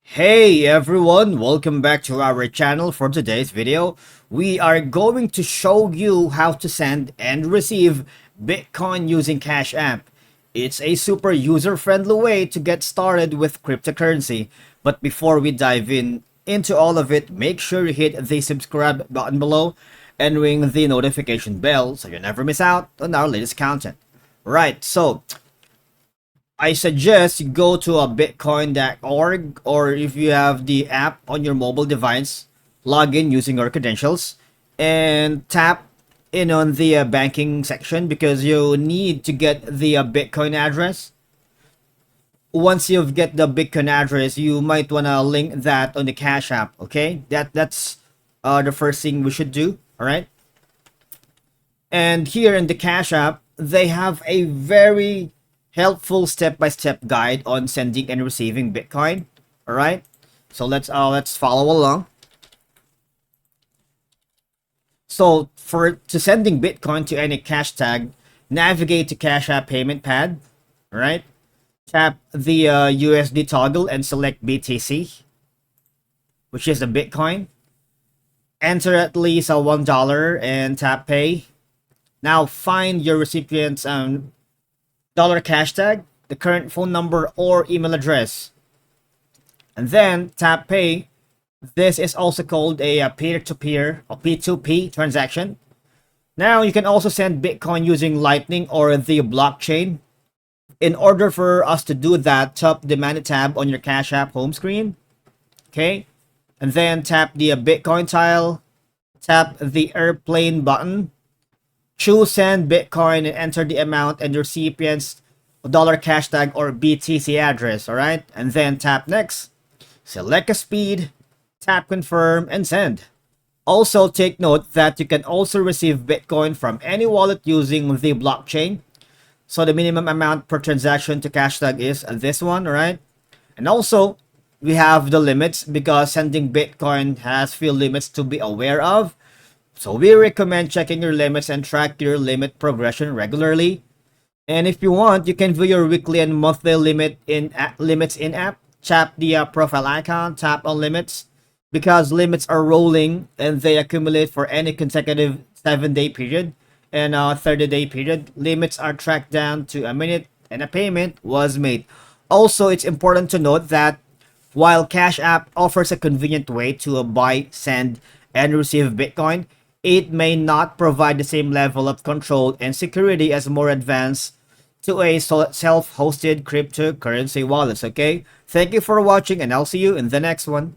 Hey everyone, welcome back to our channel. For today's video, we are going to show you how to send and receive Bitcoin using Cash App. It's a super user-friendly way to get started with cryptocurrency. But before we dive into all of it, make sure you hit the subscribe button below and ring the notification bell so you never miss out on our latest content. Right, so I suggest you go to a bitcoin.org, or if you have the app on your mobile device, log in using your credentials and tap in on the banking section because you need to get the Bitcoin address. Once you get the Bitcoin address, you might want to link that on the Cash App, okay? That's the first thing we should do, all right? And here in the Cash App, they have a very helpful step-by-step guide on sending and receiving Bitcoin. All right, so let's follow along. So to sending Bitcoin to any cash tag, navigate to Cash App payment pad. All right, tap the USD toggle and select BTC, which is the Bitcoin. Enter at least $1 and tap pay. Now find your recipient's dollar cash tag, the current phone number or email address, and then tap pay. This is also called a peer-to-peer or P2P transaction. Now you can also send Bitcoin using Lightning or the blockchain. In order for us to do that, tap the Money tab on your Cash App home screen, okay, and then tap the Bitcoin tile, tap the airplane button, choose send Bitcoin and enter the amount and the recipient's dollar cash tag or BTC address, all right? And then tap next, select a speed, tap confirm and send. Also take note that you can also receive Bitcoin from any wallet using the blockchain. So the minimum amount per transaction to cash tag is this one, all right? And also we have the limits because sending Bitcoin has few limits to be aware of. So we recommend checking your limits and track your limit progression regularly. And if you want, you can view your weekly and monthly limits in app. Tap the profile icon, tap on limits, because limits are rolling and they accumulate for any consecutive 7-day period and 30-day period. Limits are tracked down to a minute and a payment was made. Also, it's important to note that while Cash App offers a convenient way to buy, send, and receive Bitcoin, it may not provide the same level of control and security as more advanced to a self-hosted cryptocurrency wallets, okay? Thank you for watching and I'll see you in the next one.